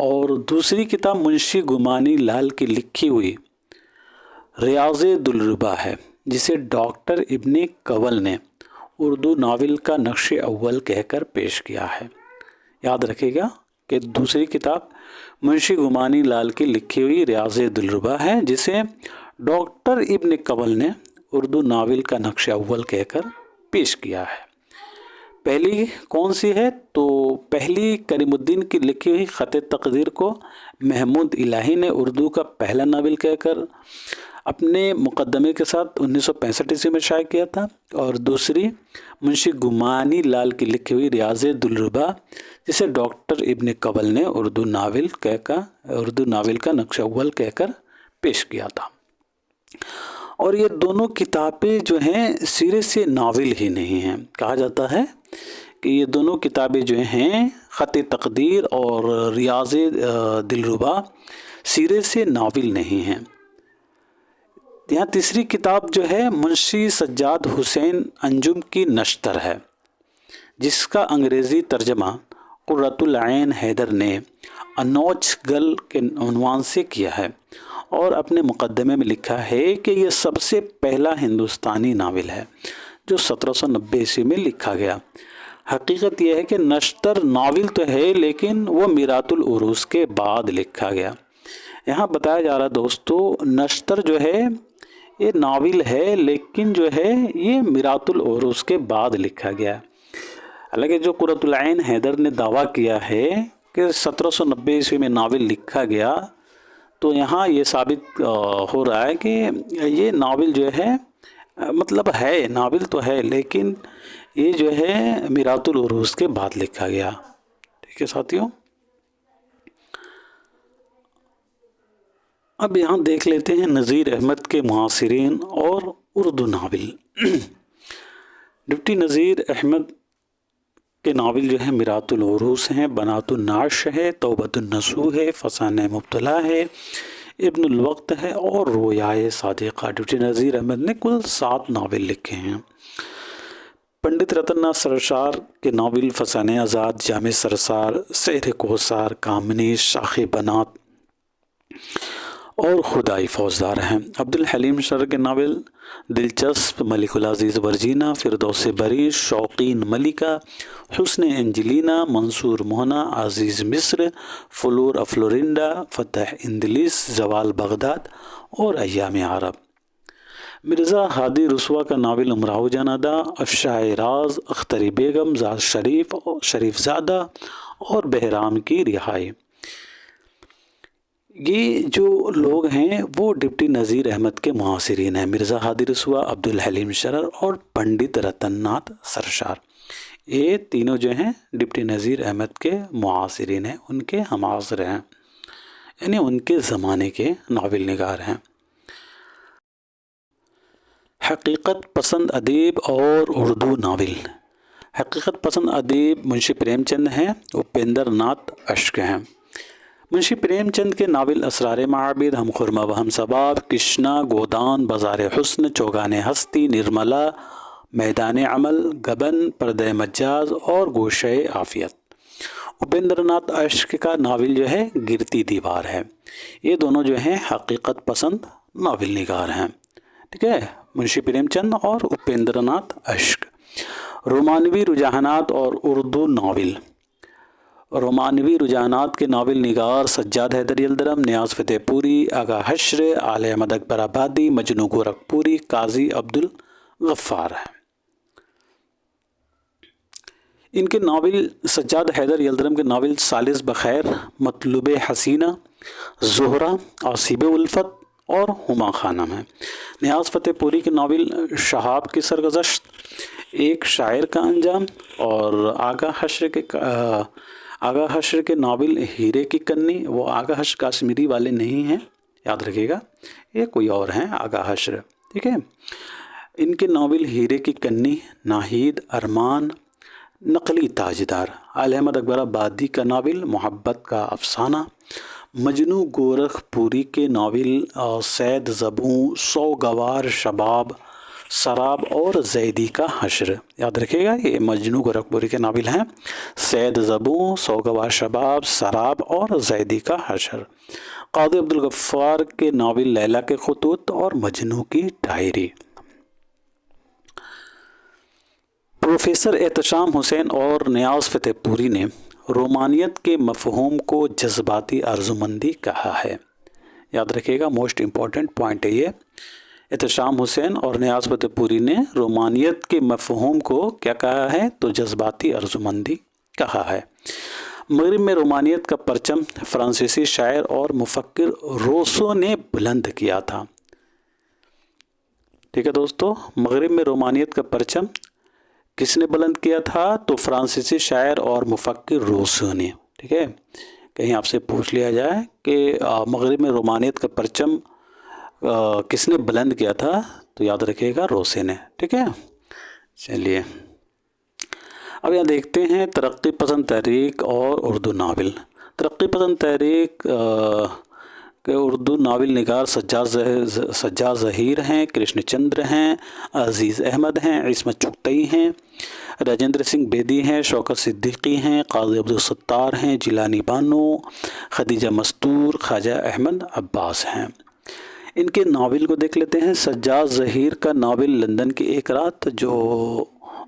اور دوسری کتاب منشی گمانی لال کی لکھی ہوئی ریاض دلربا ہے، جسے ڈاکٹر ابن کنول نے اردو ناول کا نقش اول کہہ کر پیش کیا ہے۔ یاد رکھے گا کہ دوسری کتاب منشی گمانی لال کی لکھی ہوئی ریاض دلربا ہے، جسے ڈاکٹر ابن کنول نے اردو ناول کا نقش اول کہہ کر پیش کیا ہے۔ پہلی کون سی ہے؟ تو پہلی کریم الدین کی لکھی ہوئی خط تقدیر کو محمود الہی نے اردو کا پہلا ناول کہہ کر اپنے مقدمے کے ساتھ 1965 میں شائع کیا تھا، اور دوسری منشی گمانی لال کی لکھی ہوئی ریاض دلربا، جسے ڈاکٹر ابن کنول نے اردو ناول کا نقش اول کہہ کر پیش کیا تھا۔ اور یہ دونوں کتابیں جو ہیں سرے سے ناول ہی نہیں ہیں۔ کہا جاتا ہے کہ یہ دونوں کتابیں جو ہیں خط تقدیر اور ریاض دلربا سرے سے ناول نہیں ہیں۔ یہاں تیسری کتاب جو ہے منشی سجاد حسین انجم کی نشتر ہے، جس کا انگریزی ترجمہ قرۃ العین حیدر نے انوچھ گل کے عنوان سے کیا ہے، اور اپنے مقدمے میں لکھا ہے کہ یہ سب سے پہلا ہندوستانی ناول ہے جو 1790 عیسوی میں لکھا گیا۔ حقیقت یہ ہے کہ نشتر ناول تو ہے، لیکن وہ میرات العروس کے بعد لکھا گیا۔ یہاں بتایا جا رہا دوستو، نشتر جو ہے یہ ناول ہے، لیکن جو ہے یہ میرات العروس کے بعد لکھا گیا۔ حالانکہ جو قرۃ العین حیدر نے دعویٰ کیا ہے کہ 1790 عیسوی میں ناول لکھا گیا، تو یہاں یہ ثابت ہو رہا ہے کہ یہ ناول جو ہے مطلب ہے، ناول تو ہے، لیکن یہ جو ہے میرات العروس کے بعد لکھا گیا۔ ٹھیک ہے ساتھیوں، اب یہاں دیکھ لیتے ہیں نذیر احمد کے معاصرین اور اردو ناول۔ ڈپٹی نذیر احمد کے ناول جو ہے میرات العروس ہیں، بنات النعش ہے، توبۃ النصوح ہے، فسانہ مبتلا ہے، ابن الوقت ہے، اور رویائے صادقہ۔ ڈپٹی نذیر احمد نے کل 7 ناول لکھے ہیں۔ پنڈت رتن ناتھ سرشار کے ناول فسانہ آزاد، جامع سرسار، سحر کوثر، کامنی، شاخ بنات اور خدائی فوجدار ہیں۔ عبدالحلیم شرر کے ناول دلچسپ، ملک العزیز ورجینہ، فردوس بری، شوقین ملکہ، حسن انجلینا، منصور موہنا، عزیز مصر، فلور فلورنڈا، فتح اندلس، زوال بغداد اور ایام عرب۔ مرزا ہادی رسوا کا ناول امراؤ جانادہ، افشائے راز، اختری بیگم، زاد شریف زادہ اور بہرام کی رہائی۔ یہ جو لوگ ہیں وہ ڈپٹی نذیر احمد کے معاصرین ہیں، مرزا ہادی رسوا، عبدالحلیم شرر اور پنڈت رتن ناتھ سرشار۔ یہ تینوں جو ہیں ڈپٹی نذیر احمد کے معاصرین ہیں، ان کے ہم عصر ہیں، یعنی ان کے زمانے کے ناول نگار ہیں۔ حقیقت پسند ادیب اور اردو ناول۔ حقیقت پسند ادیب منشی پریم چند ہیں، اپیندر ناتھ اشک ہیں۔ منشی پریم چند کے ناول اسرار معابد، ہم خرمہ و ہم ثبات، کشنا، گودان، بازار حسن، چوگان ہستی، نرملا، میدان عمل، گبن، پردہ مجاز اور گوشہ عافیت۔ اپیندر ناتھ اشک کا ناول جو ہے گرتی دیوار ہے۔ یہ دونوں جو ہیں حقیقت پسند ناول نگار ہیں۔ ٹھیک ہے، منشی پریم چند اور اپیندر ناتھ اشک۔ رومانوی رجحانات اور اردو ناول۔ رومانوی رجحانات کے ناول نگار سجاد حیدر یلدرم، نیاز فتح پوری، آغا حشر، آل احمد اکبر آبادی، مجنو گورکھپوری، قاضی عبدالغفار ہیں۔ ان کے ناول سجاد حیدر یلدرم کے ناول ثالث بخیر، مطلوب حسینہ، زہرہ، آصیب الفت اور ہما خانم ہیں۔ نیاز فتح پوری کے ناول شہاب کی سرگزشت، ایک شاعر کا انجام، اور آغا حشر کے ناول ہیرے کی کنی۔ وہ آغا حشر کاشمیری والے نہیں ہیں، یاد رکھیے گا، یہ کوئی اور ہیں آغا حشر۔ ٹھیک ہے، ان کے ناول ہیرے کی کنی، ناہید، ارمان، نقلی تاجدار۔ آل احمد اکبر آبادی کا ناول محبت کا افسانہ۔ مجنو گورکھپوری کے ناول سید زبوں، سوگوار شباب، سراب اور زیدی کا حشر، یاد رکھیے گا یہ مجنوں گورکھپوری کے ناول ہیں، سید زبوں، سوگوار شباب، سراب اور زیدی کا حشر۔ قاضی عبدالغفار کے ناول لیلا کے خطوط اور مجنوں کی ڈائری۔ پروفیسر احتشام حسین اور نیاز فتح پوری نے رومانیت کے مفہوم کو جذباتی ارزومندی کہا ہے، یاد رکھیے گا موسٹ امپورٹنٹ پوائنٹ ہے یہ۔ احتشام حسین اور نیاز فتح پوری نے رومانیت کے مفہوم کو کیا کہا ہے؟ تو جذباتی ارزومندی کہا ہے۔ مغرب میں رومانیت کا پرچم فرانسیسی شاعر اور مفکر روسو نے بلند کیا تھا۔ ٹھیک ہے دوستو، مغرب میں رومانیت کا پرچم کس نے بلند کیا تھا؟ تو فرانسیسی شاعر اور مفکر روسو نے۔ ٹھیک ہے، کہیں آپ سے پوچھ لیا جائے کہ مغرب میں رومانیت کا پرچم کس نے بلند کیا تھا، تو یاد رکھیے گا روسے نے۔ ٹھیک ہے، چلیے اب یہاں دیکھتے ہیں ترقی پسند تحریک اور اردو ناول۔ ترقی پسند تحریک کے اردو ناول نگار سجاد ظہیر ہیں، کرشن چندر ہیں، عزیز احمد ہیں، عصمت چغتائی ہیں، راجندر سنگھ بیدی ہیں، شوکت صدیقی ہیں، قاضی عبدالستار ہیں، جیلانی بانو، خدیجہ مستور، خواجہ احمد عباس ہیں۔ ان کے ناول کو دیکھ لیتے ہیں۔ سجاد ظہیر کا ناول لندن کی ایک رات، جو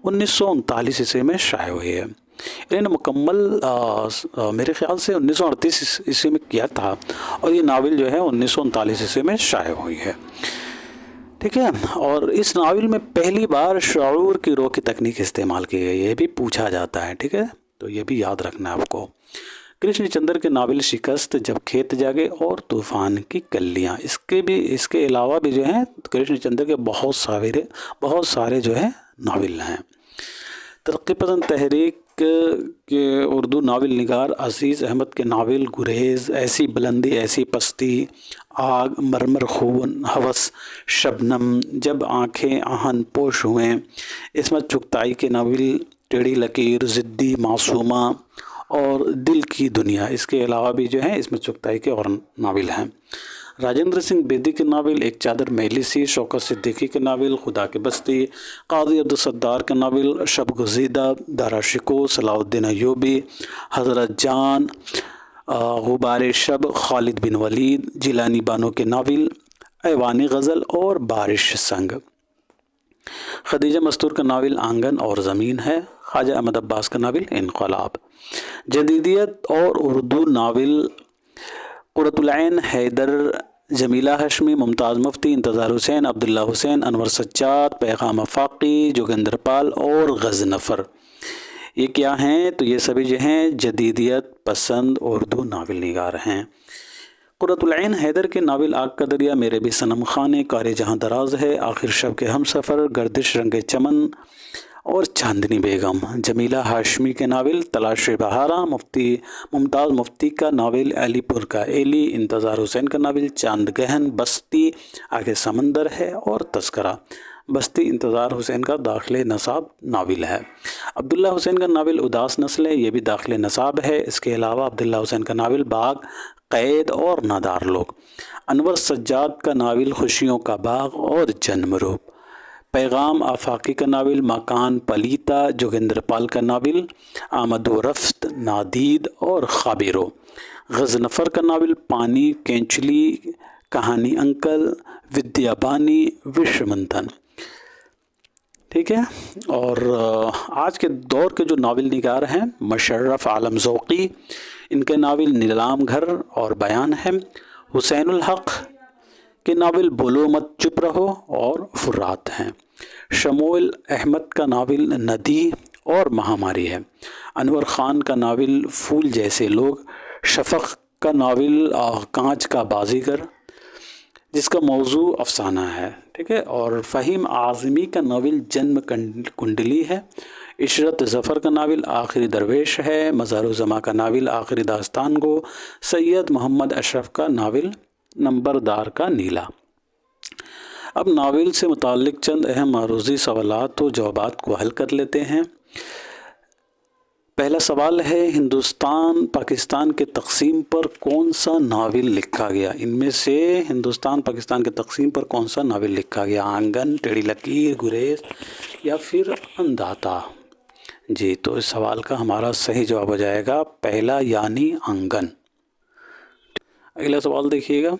1939 عیسوی میں شائع ہوئی ہے۔ انہوں نے مکمل میرے خیال سے 1938 عیسوی میں کیا تھا، اور یہ ناول جو ہے 1939 عیسوی میں شائع ہوئی ہے۔ ٹھیک ہے، اور اس ناول میں پہلی بار شعور کی رو کی تکنیک استعمال کی گئی ہے، یہ بھی پوچھا جاتا ہے۔ ٹھیک ہے، تو یہ بھی یاد رکھنا ہے آپ کو۔ کرشن چندر کے ناول شکست، جب کھیت جاگے اور طوفان کی کلیاں، اس کے علاوہ بھی جو ہیں کرشن چندر کے بہت سارے جو ہیں ناول ہیں۔ ترقی پسند تحریک کے اردو ناول نگار عزیز احمد کے ناول گریز، ایسی بلندی ایسی پستی، آگ، مرمر خون، ہوس، شبنم، جب آنکھیں آہن پوش ہوئیں، عصمت چغتائی کے ناول ٹیڑھی لکیر، ضدی، معصومہ اور دل کی دنیا، اس کے علاوہ بھی جو ہیں عصمت چغتائی کے اور ناول ہیں۔ راجندر سنگھ بیدی کے ناول ایک چادر میلی سی، شوکت صدیقی کے ناول خدا کی بستی، قاضی عبدالستار کے ناول شب گزیدہ، دارا شکوہ، صلاح الدین ایوبی، حضرت جان، غبار شب، خالد بن ولید، جیلانی بانو کے ناول ایوانی غزل اور بارش سنگ۔ خدیجہ مستور کا ناول آنگن اور زمین ہے۔ خواجہ احمد عباس کا ناول انقلاب۔ جدیدیت اور اردو ناول قرۃ العین حیدر، جمیلہ ہاشمی، ممتاز مفتی، انتظار حسین، عبداللہ حسین، انور سجاد، پیغام آفاقی، جوگندر پال اور غضنفر، یہ کیا ہیں؟ تو یہ سبھی جو ہیں جدیدیت پسند اردو ناول نگار ہیں۔ قرۃ العین حیدر کے ناول آگ کا دریا، میرے بھی صنم خانے، کار جہاں دراز ہے، آخر شب کے ہم سفر، گردش رنگ چمن اور چاندنی بیگم۔ جمیلہ ہاشمی کے ناول تلاش بہارا، ممتاز مفتی کا ناول علی پور کا ایلی، انتظار حسین کا ناول چاند گہن، بستی، آگے سمندر ہے اور تذکرہ۔ بستی انتظار حسین کا داخل نصاب ناول ہے۔ عبداللہ حسین کا ناول اداس نسلیں، یہ بھی داخل نصاب ہے۔ اس کے علاوہ عبداللہ حسین کا ناول باغ، قید اور نادار لوگ۔ انور سجاد کا ناول خوشیوں کا باغ اور جنمرو۔ پیغام آفاقی کا ناول مکان پلیتا، جوگندر پال کا ناول آمد و رفت، نادید اور خابیرو۔ غضنفر کا ناول پانی، کینچلی، کہانی انکل، ودیا بانی، وشو منتھن۔ ٹھیک ہے، اور آج کے دور کے جو ناول نگار ہیں مشرف عالم ذوقی، ان کے ناول نیلام گھر اور بیان ہے۔ حسین الحق کے ناول بولو مت چپ رہو اور فرات ہیں۔ شمول احمد کا ناول ندی اور مہاماری ہے۔ انور خان کا ناول پھول جیسے لوگ۔ شفق کا ناول کانچ کا بازیگر، جس کا موضوع افسانہ ہے۔ ٹھیک ہے، اور فہیم اعظمی کا ناول جنم کنڈلی ہے۔ عشرت ظفر کا ناول آخری درویش ہے۔ مزار الزماں کا ناول آخری داستان گو۔ سید محمد اشرف کا ناول نمبردار کا نیلا۔ اب ناول سے متعلق چند اہم عروضی سوالات و جوابات کو حل کر لیتے ہیں۔ پہلا سوال ہے ہندوستان پاکستان کے تقسیم پر کون سا ناول لکھا گیا؟ ان میں سے ہندوستان پاکستان کے تقسیم پر کون سا ناول لکھا گیا؟ آنگن، ٹیڑھی لکیر، گریز یا پھر اندھاتا؟ جی تو اس سوال کا ہمارا صحیح جواب ہو جائے گا پہلا یعنی آنگن۔ اگلا سوال دیکھیے گا،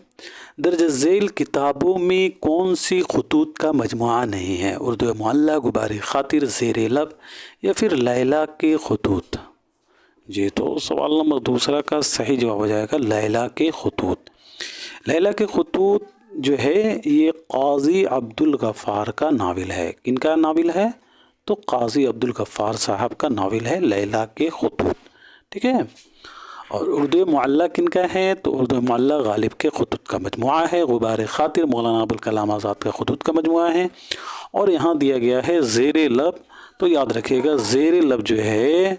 درج ذیل کتابوں میں کون سی خطوط کا مجموعہ نہیں ہے؟ اردو معلیٰ، غبار خاطر، زیر لب یا پھر لیلیٰ کے خطوط؟ جی تو سوال نمبر دوسرا کا صحیح جواب ہو جائے گا لیلیٰ کے خطوط۔ لیلیٰ کے خطوط جو ہے یہ قاضی عبد الغفار کا ناول ہے۔ کن کا ناول ہے؟ تو قاضی عبد الغفار صاحب کا ناول ہے لیلیٰ کے خطوط، ٹھیک ہے۔ اور اردو معلیٰ کن کا ہے؟ تو اردو معلیٰ غالب کے خطوط کا مجموعہ ہے۔ غبار خاطر مولانا ابوالکلام آزاد کا خطوط کا مجموعہ ہے۔ اور یہاں دیا گیا ہے زیر لب، تو یاد رکھیے گا زیر لب جو ہے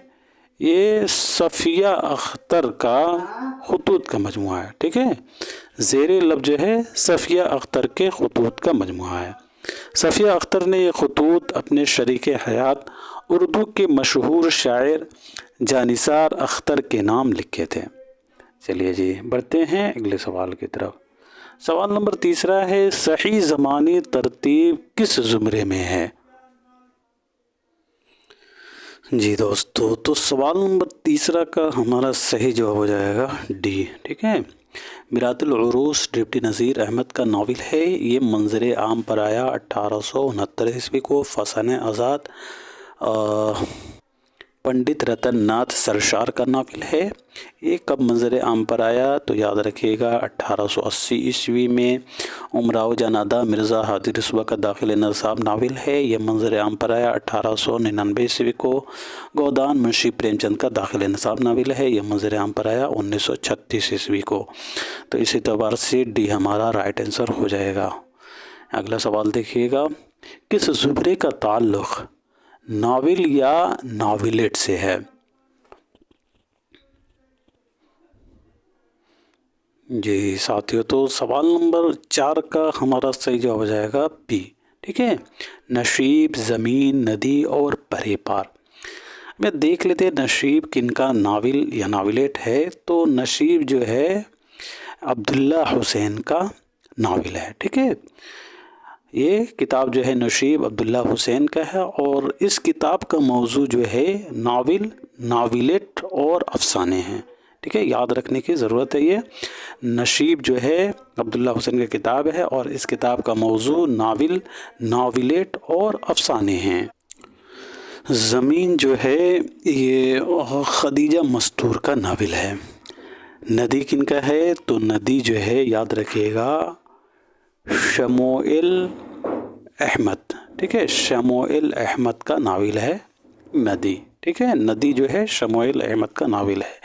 یہ صفیہ اختر کا خطوط کا مجموعہ ہے، ٹھیک ہے۔ زیر لب جو ہے صفیہ اختر کے خطوط کا مجموعہ ہے۔ صفیہ اختر نے یہ خطوط اپنے شریک حیات اردو کے مشہور شاعر جانثار اختر کے نام لکھے تھے۔ چلیے جی بڑھتے ہیں اگلے سوال کی طرف۔ سوال نمبر تیسرا ہے، صحیح زمانی ترتیب کس زمرے میں ہے؟ جی دوستو تو سوال نمبر تیسرا کا ہمارا صحیح جواب ہو جائے گا ڈی، ٹھیک ہے۔ میرات العروس ڈپٹی نذیر احمد کا ناول ہے۔ یہ منظر عام پر آیا 1869 عیسوی کو۔ فسانہ آزاد پنڈت رتن ناتھ سرشار کا ناول ہے۔ یہ کب منظر عام پر آیا؟ تو یاد رکھیے گا 1880 عیسوی میں۔ امراؤ جان ادا مرزا ہادی رسوا کا داخل نصاب ناول ہے۔ یہ منظر عام پر آیا 1899 عیسوی کو۔ گودان منشی پریم چند کا داخل نصاب ناول ہے۔ یہ منظر عام پر آیا 1936 عیسوی کو۔ تو اس اعتبار سے ڈی ہمارا رائٹ آنسر ہو جائے گا۔ اگلا سوال دیکھیے گا، کس زمرے کا تعلق ناول یا ناولیٹ سے ہے؟ جی ساتھیو تو سوال نمبر 4 کا ہمارا صحیح جواب ہو جائے گا بی، ٹھیک ہے۔ نشیب، زمین، ندی اور پرے پار میں دیکھ لیتے نشیب کن کا ناول یا ناولیٹ ہے۔ تو نشیب جو ہے عبداللہ حسین کا ناول ہے، ٹھیک ہے۔ یہ کتاب جو ہے نشیب عبداللہ حسین کا ہے، اور اس کتاب کا موضوع جو ہے ناول، ناولیٹ اور افسانے ہیں، ٹھیک ہے۔ یاد رکھنے کی ضرورت ہے، یہ نشیب جو ہے عبداللہ حسین کی کتاب ہے اور اس کتاب کا موضوع ناول، ناولیٹ اور افسانے ہیں۔ زمین جو ہے یہ خدیجہ مستور کا ناول ہے۔ ندی کن کا ہے؟ تو ندی جو ہے یاد رکھیے گا شموئیل احمد، ٹھیک ہے۔ شموئیل احمد کا ناول ہے ندی، ٹھیک ہے۔ ندی جو ہے شموئیل احمد کا ناول ہے۔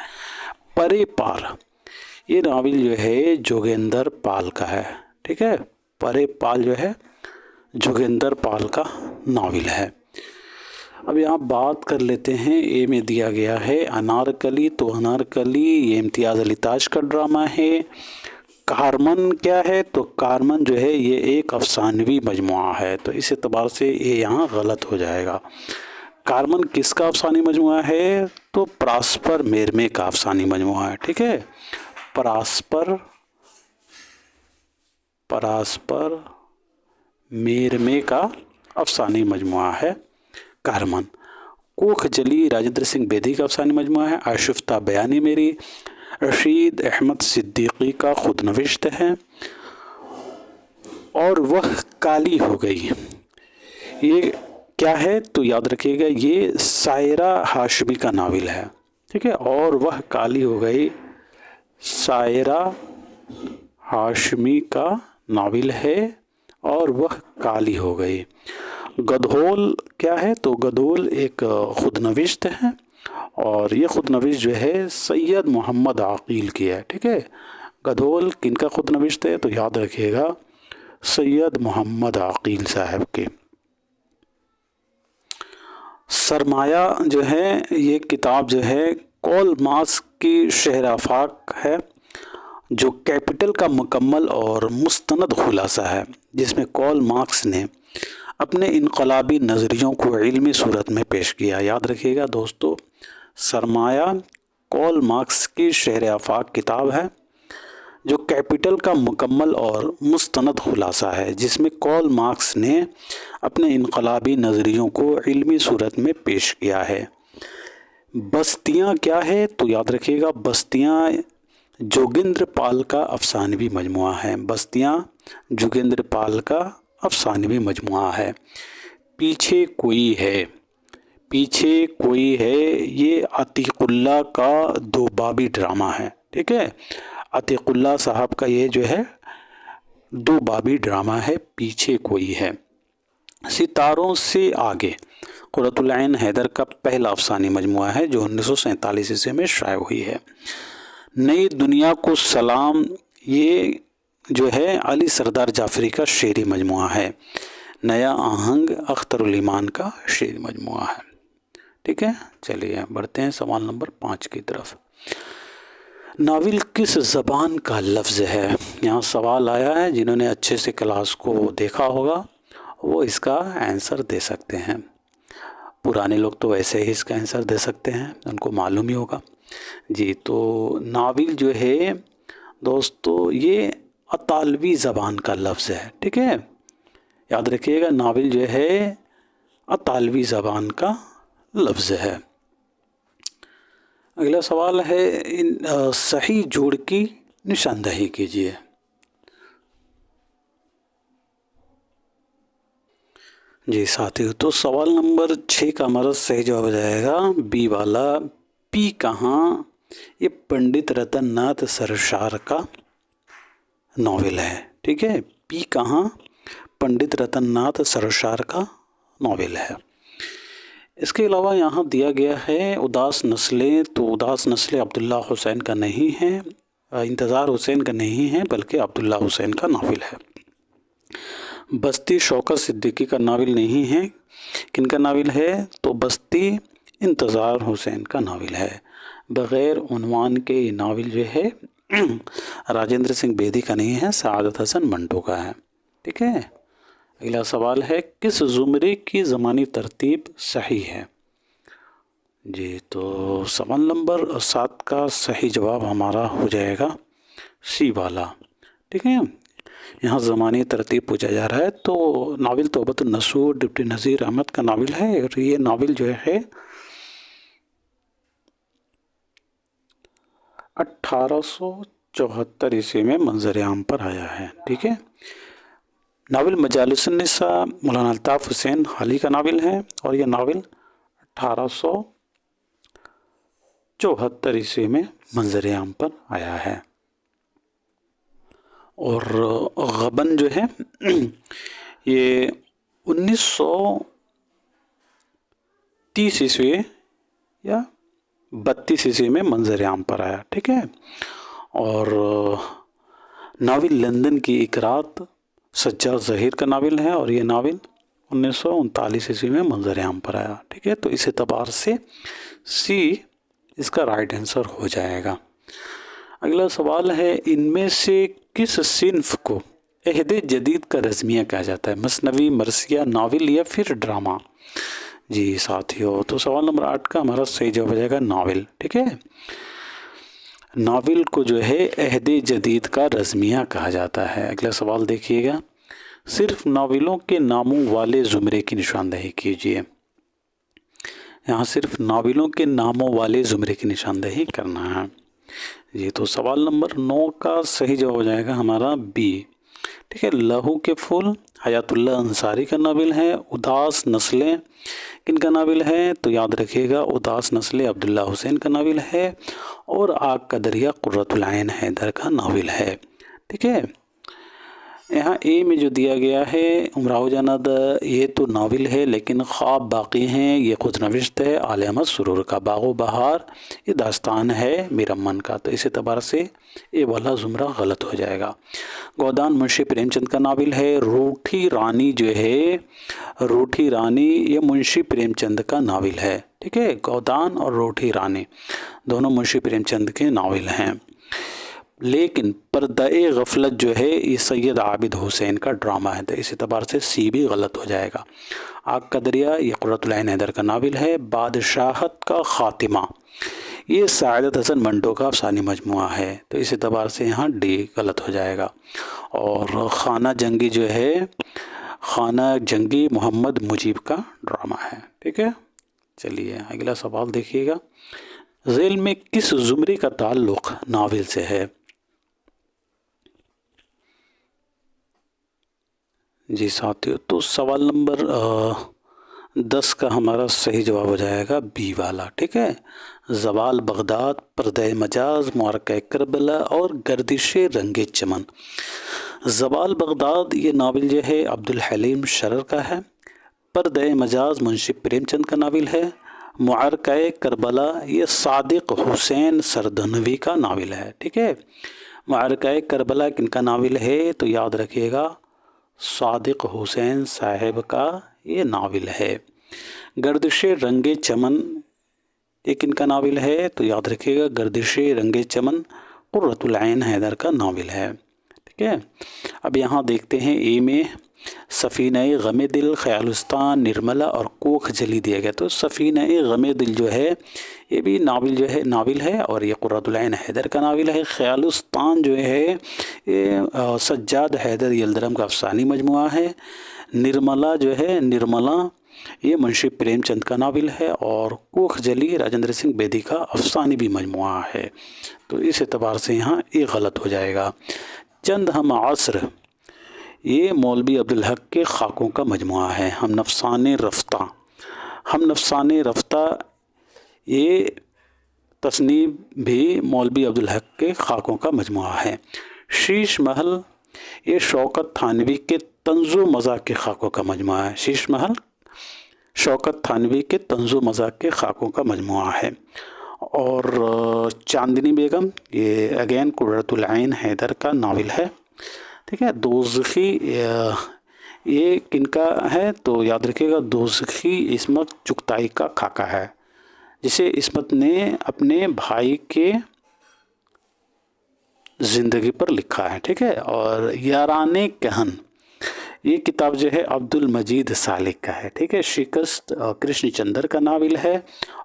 پرے پار یہ ناول جو ہے جوگیندر پال کا ہے، ٹھیک ہے۔ پرے پال جو ہے جوگیندر پال کا ناول ہے۔ اب یہاں بات کر لیتے ہیں، اے میں دیا گیا ہے انارکلی، تو انارکلی یہ امتیاز علی تاج کا ڈرامہ ہے۔ کارمن کیا ہے؟ تو کارمن جو ہے یہ ایک افسانوی مجموعہ ہے، تو اس اعتبار سے یہ یہاں غلط ہو جائے گا۔ کارمن کس کا افسانوی مجموعہ ہے؟ تو پراسپر میرمے کا افسانوی مجموعہ ہے، ٹھیک ہے۔ پراسپر میرمے کا افسانوی مجموعہ ہے کارمن۔ کوکھ جلی راجندر سنگھ بیدی کا افسانوی مجموعہ ہے۔ آشفتہ بیانی میری رشید احمد صدیقی کا خود نوشت ہے۔ اور وہ کالی ہو گئی یہ کیا ہے؟ تو یاد رکھیے گا یہ سائرہ ہاشمی کا ناول ہے، ٹھیک ہے۔ اور وہ کالی ہو گئی سائرہ ہاشمی کا ناول ہے، اور وہ کالی ہو گئی۔ گدھول کیا ہے؟ تو گدھول ایک خود نوشت ہے، اور یہ خود نوشت جو ہے سید محمد عقیل کی ہے، ٹھیک ہے۔ گدھول کن کا خود نوشت ہے؟ تو یاد رکھیے گا سید محمد عقیل صاحب کے۔ سرمایہ جو ہے یہ کتاب جو ہے کول مارکس کی شہر آفاق ہے، جو کیپٹل کا مکمل اور مستند خلاصہ ہے، جس میں کول مارکس نے اپنے انقلابی نظریوں کو علمی صورت میں پیش کیا۔ یاد رکھیے گا دوستو سرمایہ کارل مارکس کی شہر آفاق کتاب ہے جو کیپٹل کا مکمل اور مستند خلاصہ ہے، جس میں کارل مارکس نے اپنے انقلابی نظریوں کو علمی صورت میں پیش کیا ہے۔ بستیاں کیا ہے؟ تو یاد رکھیے گا، بستیاں جوگندر پال کا افسانوی مجموعہ ہے۔ بستیاں جوگندر پال کا افسانوی مجموعہ ہے۔ پیچھے کوئی ہے، پیچھے کوئی ہے، یہ عتیق اللہ کا 2 بابی ڈرامہ ہے، ٹھیک ہے۔ عتیق اللہ صاحب کا یہ جو ہے 2 بابی ڈرامہ ہے، پیچھے کوئی ہے۔ ستاروں سے آگے قرۃ العین حیدر کا پہلا افسانوی مجموعہ ہے جو 1947 عیسوی میں شائع ہوئی ہے۔ نئی دنیا کو سلام، یہ جو ہے علی سردار جعفری کا شعری مجموعہ ہے۔ نیا آہنگ اختر الایمان کا شعری مجموعہ ہے، ٹھیک ہے۔ چلیے بڑھتے ہیں سوال نمبر 5 کی طرف۔ ناول کس زبان کا لفظ ہے؟ یہاں سوال آیا ہے، جنہوں نے اچھے سے کلاس کو دیکھا ہوگا وہ اس کا آنسر دے سکتے ہیں۔ پرانے لوگ تو ویسے ہی اس کا آنسر دے سکتے ہیں، ان کو معلوم ہی ہوگا۔ جی تو ناول جو ہے دوستو یہ اطالوی زبان کا لفظ ہے، ٹھیک ہے، یاد رکھیے گا، ناول جو ہے اطالوی زبان کا لفظ ہے۔ اگلا سوال ہے، صحیح جوڑ کی نشاندہی کیجیے۔ جی ساتھیو، تو سوال نمبر 6 کا ہمارا صحیح جواب ہو جائے گا بی والا، پی کہاں، یہ پنڈت رتن ناتھ سرشار کا ناول ہے، ٹھیک ہے۔ پی کہاں پنڈت رتن ناتھ سرشار کا ناول ہے۔ اس کے علاوہ یہاں دیا گیا ہے اداس نسلیں، تو اداس نسلیں عبداللہ حسین کا نہیں ہے، انتظار حسین کا نہیں ہے، بلکہ عبداللہ حسین کا ناول ہے۔ بستی شوکت صدیقی کا ناول نہیں ہے، کن کا ناول ہے؟ تو بستی انتظار حسین کا ناول ہے۔ بغیر عنوان کے یہ ناول جو ہے راجندر سنگھ بیدی کا نہیں ہے، سعادت حسن منٹو کا ہے، ٹھیک ہے۔ اگلا سوال ہے، کس زمرے کی زمانی ترتیب صحیح ہے؟ جی تو سوال نمبر 7 کا صحیح جواب ہمارا ہو جائے گا سی والا، ٹھیک ہے۔ یہاں زمانی ترتیب پوچھا جا رہا ہے، تو ناول توبۃ النصوح ڈپٹی نذیر احمد کا ناول ہے، اور یہ ناول جو ہے 1874 عیسوی میں منظر عام پر آیا ہے، ٹھیک ہے۔ ناول مجالس النساء مولانا الطاف حسین حالی کا ناول ہے، اور یہ ناول 1874 عیسوی میں منظر عام پر آیا ہے۔ اور غبن جو ہے یہ 1930 عیسوی یا 32 عیسوی میں منظر عام پر آیا، ٹھیک ہے۔ اور ناول لندن کی ایک رات سجاد ظہیر کا ناول ہے، اور یہ ناول 1939 عیسوی میں منظر عام پر آیا، ٹھیک ہے۔ تو اس اعتبار سے سی اس کا رائٹ آنسر ہو جائے گا۔ اگلا سوال ہے، ان میں سے کس صنف کو عہد جدید کا رزمیہ کہا جاتا ہے؟ مثنوی، مرثیہ، ناول یا پھر ڈرامہ؟ جی ساتھیو، تو سوال نمبر 8 کا ہمارا صحیح جواب ہو جائے گا ناول، ٹھیک ہے۔ ناول کو جو ہے عہد جدید کا رزمیہ کہا جاتا ہے۔ اگلا سوال دیکھیے گا، صرف ناولوں کے ناموں والے زمرے کی نشاندہی کیجیے۔ یہاں صرف ناولوں کے ناموں والے زمرے کی نشاندہی کرنا ہے۔ جی تو سوال نمبر 9 کا صحیح جواب ہو جائے گا ہمارا بی، ٹھیک ہے۔ لہو کے پھول حیات اللہ انصاری کا ناول ہے۔ اداس نسلیں کن کا ناول ہے؟ تو یاد رکھیے گا اداس نسلیں عبداللہ حسین کا ناول ہے، اور آگ کا دریا قرۃ العین حیدر کا ناول ہے، ٹھیک ہے۔ یہاں اے میں جو دیا گیا ہے امراؤ جاند، یہ تو ناول ہے، لیکن خواب باقی ہیں یہ خود نوشت ہے آل احمد سرور کا۔ باغ و بہار یہ داستان ہے میر امن کا، تو اس اعتبار سے اے والا زمرہ غلط ہو جائے گا۔ گودان منشی پریم چند کا ناول ہے۔ روٹھی رانی جو ہے، روٹھی رانی یہ منشی پریم چند کا ناول ہے، ٹھیک ہے۔ گودان اور روٹھی رانی دونوں منشی پریم چند کے ناول ہیں۔ لیکن پردہ غفلت جو ہے یہ سید عابد حسین کا ڈرامہ ہے، تو اس اعتبار سے سی بھی غلط ہو جائے گا۔ آگ کا دریا یہ قرۃ العین حیدر کا ناول ہے۔ بادشاہت کا خاتمہ یہ سعادت حسن منٹو کا افسانوی مجموعہ ہے، تو اس اعتبار سے یہاں ڈی غلط ہو جائے گا۔ اور خانہ جنگی جو ہے، خانہ جنگی محمد مجیب کا ڈرامہ ہے، ٹھیک ہے۔ چلیے اگلا سوال دیکھیے گا، ذیل میں کس زمرے کا تعلق ناول سے ہے؟ جی ساتھیو، تو سوال نمبر 10 کا ہمارا صحیح جواب ہو جائے گا بی والا، ٹھیک ہے۔ زوال بغداد، پردہ مجاز، معرکہ کربلا اور گردش رنگ چمن۔ زوال بغداد یہ ناول جو ہے عبدالحلیم شرر کا ہے۔ پردہ مجاز منشی پریم چند کا ناول ہے۔ معرکہ کربلا یہ صادق حسین سردنوی کا ناول ہے، ٹھیک ہے۔ معرکہ کربلا کن کا ناول ہے؟ تو یاد رکھیے گا صادق حسین صاحب کا یہ ناول ہے۔ گردش رنگ چمن یہ کن کا ناول ہے؟ تو یاد رکھیے گا گردش رنگ چمن قرۃ العین حیدر کا ناول ہے، ٹھیک ہے۔ اب یہاں دیکھتے ہیں اے میں سفینہ غم دل، خیالستان، نرملا اور کوکھ جلی دیا گیا، تو سفینہ غم دل جو ہے یہ بھی ناول ہے اور یہ قرۃ العین حیدر کا ناول ہے۔ خیالستان جو ہے یہ سجاد حیدر یلدرم کا افسانوی مجموعہ ہے۔ نرملا جو ہے، نرملا یہ منشی پریم چند کا ناول ہے، اور کوکھ جلی راجندر سنگھ بیدی کا افسانوی مجموعہ ہے، تو اس اعتبار سے یہاں یہ غلط ہو جائے گا۔ چند ہم عصر یہ مولوی عبدالحق کے خاکوں کا مجموعہ ہے۔ ہم نفسان رفتہ، ہم نفسان رفتہ یہ تصنیف بھی مولوی عبدالحق کے خاکوں کا مجموعہ ہے۔ شیش محل یہ شوکت تھانوی کے طنز و مزاح کے خاکوں کا مجموعہ ہے۔ شیش محل شوکت تھانوی کے طنز و مزاح کے خاکوں کا مجموعہ ہے۔ اور چاندنی بیگم یہ اگین قرۃ العین حیدر کا ناول ہے، ٹھیک ہے۔ دوزخی یہ کن کا ہے؟ تو یاد رکھیے گا دوزخی عصمت چغتائی کا خاکہ ہے، جسے عصمت نے اپنے بھائی کے زندگی پر لکھا ہے، ٹھیک ہے۔ اور یاران کہن یہ کتاب جو ہے عبد المجید سالک کا ہے، ٹھیک ہے۔ شکست کرشن چندر کا ناول ہے،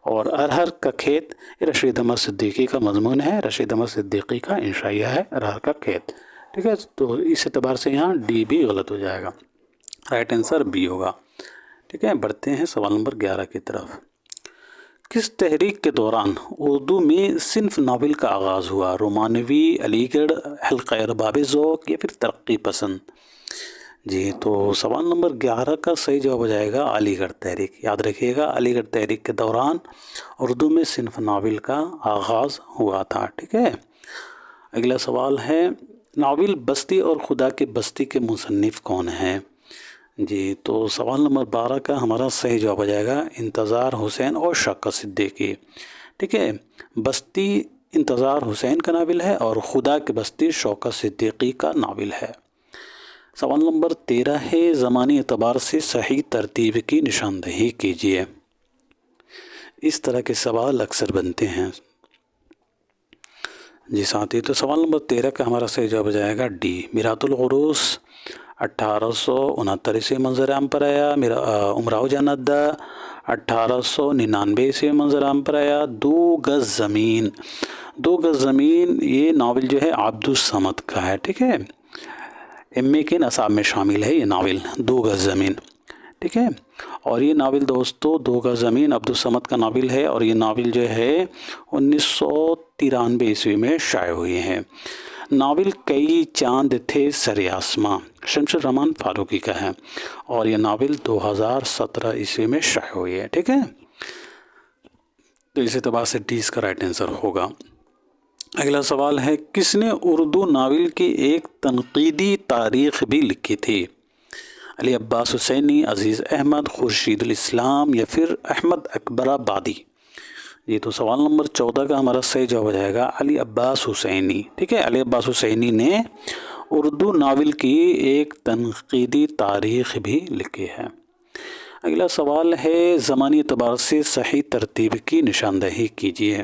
اور ارہر کا کھیت یہ رشید احمد صدیقی کا مضمون ہے، رشید احمد صدیقی کا انشائیہ ہے ارہر کا کھیت، ٹھیک ہے۔ تو اس اعتبار سے یہاں ڈی بھی غلط ہو جائے گا، رائٹ آنسر بی ہوگا، ٹھیک ہے۔ بڑھتے ہیں سوال نمبر 11 کی طرف۔ کس تحریک کے دوران اردو میں صنف ناول کا آغاز ہوا؟ رومانوی، علی گڑھ، حلقہ ارباب ذوق یا پھر ترقی پسند؟ جی تو سوال نمبر 11 کا صحیح جواب ہو جائے گا علی گڑھ تحریک۔ یاد رکھیے گا علی گڑھ تحریک کے دوران اردو میں صنف ناول کا آغاز ہوا تھا، ٹھیک ہے۔ اگلا سوال ہے، ناول بستی اور خدا کی بستی کے مصنف کون ہیں؟ جی تو سوال نمبر 12 کا ہمارا صحیح جواب ہو جائے گا انتظار حسین اور شوکت صدیقی، ٹھیک ہے۔ بستی انتظار حسین کا ناول ہے، اور خدا کی بستی شوکت صدیقی کا ناول ہے۔ سوال نمبر 13 ہے، زمانی اعتبار سے صحیح ترتیب کی نشاندہی کیجیے۔ اس طرح کے سوال اکثر بنتے ہیں جی ساتھی۔ تو سوال نمبر 13 کا ہمارا صحیح جواب ہو جائے گا ڈی، میرات العروس 1869 عیسوی منظر عام پر آیا۔ میرا امراؤ جاندا 1899 عیسوی منظر عام پر آیا۔ دو گز زمین، دو گز زمین یہ ناول جو ہے عبد الصمد کا ہے، ٹھیک ہے۔ ایم اے کے نصاب میں شامل ہے یہ ناول دو گز زمین، ٹھیک ہے۔ اور یہ ناول دوستو دو گز زمین عبد الصمد کا ناول ہے، اور یہ ناول جو ہے 1993 عیسوی میں شائع ہوئی ہے۔ ناول کئی چاند تھے سر آسماں شمس الرحمن فاروقی کا ہے، اور یہ ناول 2017 عیسوی میں شائع ہوئی ہے، ٹھیک ہے۔ تو اس اعتبار سے ڈی اس کا رائٹ آنسر ہوگا۔ اگلا سوال ہے، کس نے اردو ناول کی ایک تنقیدی تاریخ بھی لکھی تھی؟ علی عباس حسینی، عزیز احمد، خورشید الاسلام یا پھر احمد اکبر آبادی؟ یہ تو سوال نمبر 14 کا ہمارا صحیح جواب ہو جائے گا علی عباس حسینی، ٹھیک ہے۔ علی عباس حسینی نے اردو ناول کی ایک تنقیدی تاریخ بھی لکھی ہے۔ اگلا سوال ہے، زمانی اعتبار سے صحیح ترتیب کی نشاندہی کیجیے۔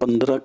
15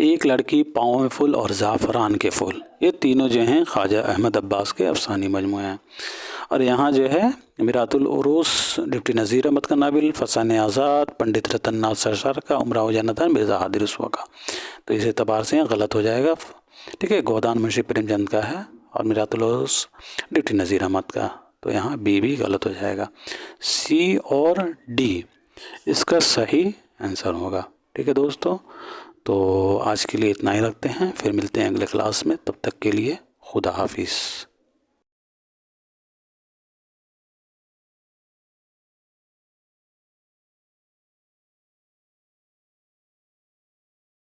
ایک لڑکی پاؤں میں پھول اور زعفران کے پھول، یہ تینوں جو ہیں خواجہ احمد عباس کے افسانی مجموعے ہیں۔ اور یہاں جو ہے میرات العروس ڈپٹی نذیر احمد کا ناول، فسانِ آزاد پنڈت رتن ناتھ سرشار کا، امراؤ جنتا مرزا ہادی رسوا کا، تو اس اعتبار سے غلط ہو جائے گا۔ ٹھیک ہے، گودان منشی پریم چند کا ہے اور میرات العروس ڈپٹی نذیر احمد کا، تو یہاں بی بھی غلط ہو جائے گا۔ سی اور ڈی اس کا صحیح آنسر ہوگا۔ ٹھیک ہے دوستو، تو آج کے لیے اتنا ہی رکھتے ہیں، پھر ملتے ہیں اگلے کلاس میں، تب تک کے لیے خدا حافظ۔